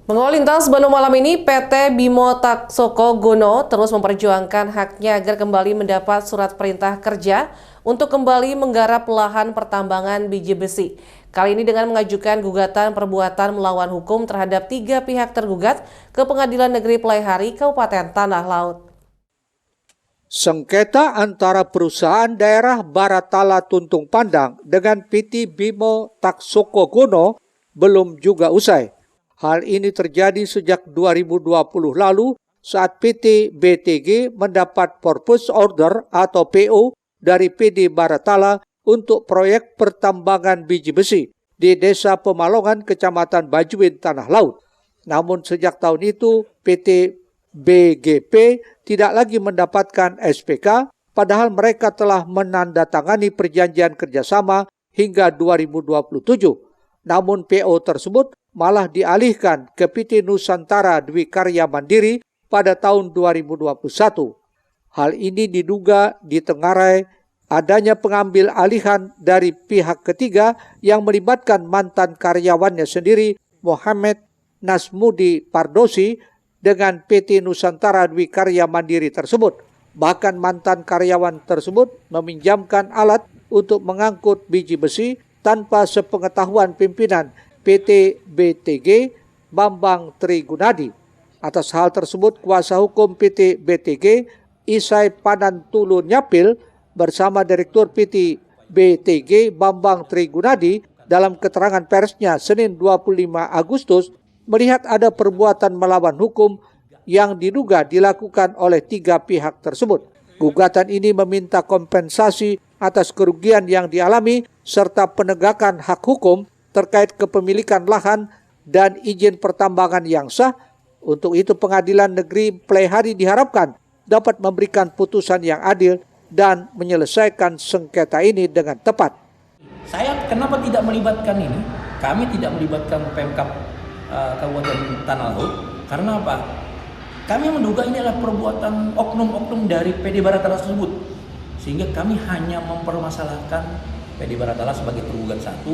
Mengawal lintas Bandung malam ini, PT Bimo Taksoko Gono terus memperjuangkan haknya agar kembali mendapat surat perintah kerja untuk kembali menggarap lahan pertambangan biji besi. Kali ini dengan mengajukan gugatan perbuatan melawan hukum terhadap 3 pihak tergugat ke Pengadilan Negeri Pelaihari Kabupaten Tanah Laut. Sengketa antara perusahaan daerah Baratala Tuntung Pandang dengan PT Bimo Taksoko Gono belum juga usai. Hal ini terjadi sejak 2020 lalu saat PT BTG mendapat Purpose Order atau PO dari PD Baratala untuk proyek pertambangan biji besi di Desa Pemalongan, Kecamatan Bajuin, Tanah Laut. Namun sejak tahun itu PT BGP tidak lagi mendapatkan SPK, padahal mereka telah menandatangani perjanjian kerjasama hingga 2027. Namun PO tersebut malah dialihkan ke PT Nusantara Dwi Karya Mandiri pada tahun 2021. Hal ini diduga ditengarai adanya pengambil alihan dari pihak ketiga yang melibatkan mantan karyawannya sendiri Muhammad Nasmudi Pardosi dengan PT Nusantara Dwi Karya Mandiri tersebut. Bahkan mantan karyawan tersebut meminjamkan alat untuk mengangkut biji besi tanpa sepengetahuan pimpinan PT BTG Bambang Trigunadi. Atas hal tersebut, kuasa hukum PT BTG Isai Panantulu Nyapil bersama Direktur PT BTG Bambang Trigunadi dalam keterangan persnya Senin 25 Agustus melihat ada perbuatan melawan hukum yang diduga dilakukan oleh 3 pihak tersebut. Gugatan ini meminta kompensasi atas kerugian yang dialami serta penegakan hak hukum terkait kepemilikan lahan dan izin pertambangan yang sah. Untuk itu Pengadilan Negeri Pelaihari diharapkan dapat memberikan putusan yang adil dan menyelesaikan sengketa ini dengan tepat. Saya kenapa tidak melibatkan ini? Kami tidak melibatkan Pemkab Kabupaten Tanah Laut karena apa? Kami menduga ini adalah perbuatan oknum-oknum dari PD Baratala tersebut, sehingga kami hanya mempermasalahkan PD Baratala sebagai tergugat 1,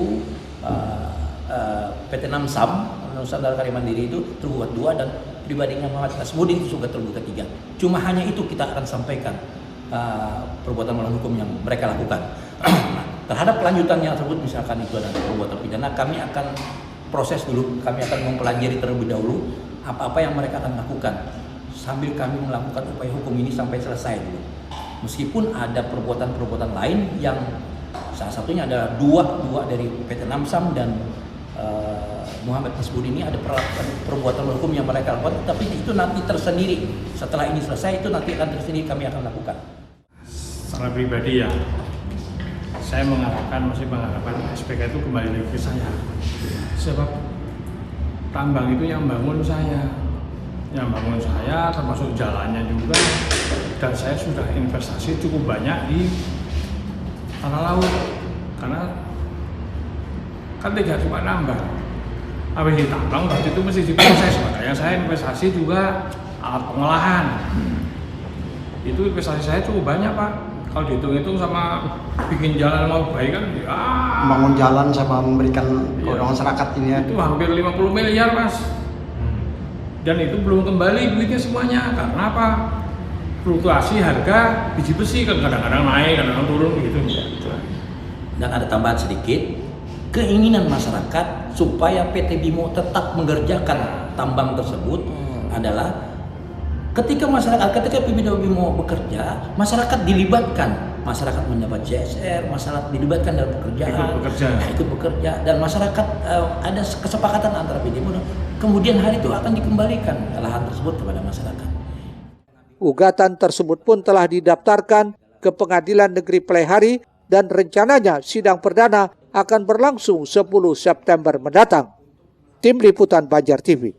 PT Namsam Nusantara Karya Mandiri itu tergugat 2, dan pribadinya Muhammad Nasmudi itu juga tergugat 3. Cuma hanya itu kita akan sampaikan perbuatan melawan hukum yang mereka lakukan. Nah, terhadap kelanjutannya tersebut, misalkan itu adalah perbuatan pidana, kami akan proses dulu, kami akan mempelajari terlebih dahulu apa-apa yang mereka akan lakukan sambil kami melakukan upaya hukum ini sampai selesai dulu. Meskipun ada perbuatan-perbuatan lain yang salah satunya adalah dua dari PT Namsam dan Muhammad Nasmudi ini ada perbuatan hukum yang mereka lakukan, tapi itu nanti tersendiri. Setelah ini selesai itu nanti akan tersendiri kami akan lakukan. Secara pribadi ya, saya masih mengharapkan SPK itu kembali lagi ke saya. Sebab tambang itu yang bangun saya, termasuk jalannya juga, dan saya sudah investasi cukup banyak di Tanah Laut, karena kan tidak cuma nambang, habis ditambang berarti itu mesti diproses. Makanya saya investasi juga alat pengolahan. Itu investasi saya cukup banyak, Pak. Kalau dihitung-hitung sama bikin jalan mau baik kan ya, bangun jalan sama memberikan kepada masyarakat ini ya, itu hampir 50 miliar, Mas. Dan itu belum kembali duitnya semuanya. Karena apa? Fluktuasi harga biji besi kan kadang-kadang naik, kadang-kadang turun begitu. Dan ada tambahan sedikit, keinginan masyarakat supaya PT Bimo tetap mengerjakan tambang tersebut adalah ketika PT Bimo bekerja, masyarakat dilibatkan, masyarakat mendapat CSR, masyarakat dilibatkan dalam pekerjaan, ikut bekerja, dan masyarakat ada kesepakatan antara PT Bimo, kemudian hari itu akan dikembalikan lahan tersebut kepada masyarakat. Gugatan tersebut pun telah didaftarkan ke Pengadilan Negeri Pelaihari dan rencananya sidang perdana akan berlangsung 10 September mendatang. Tim Liputan Banjar TV.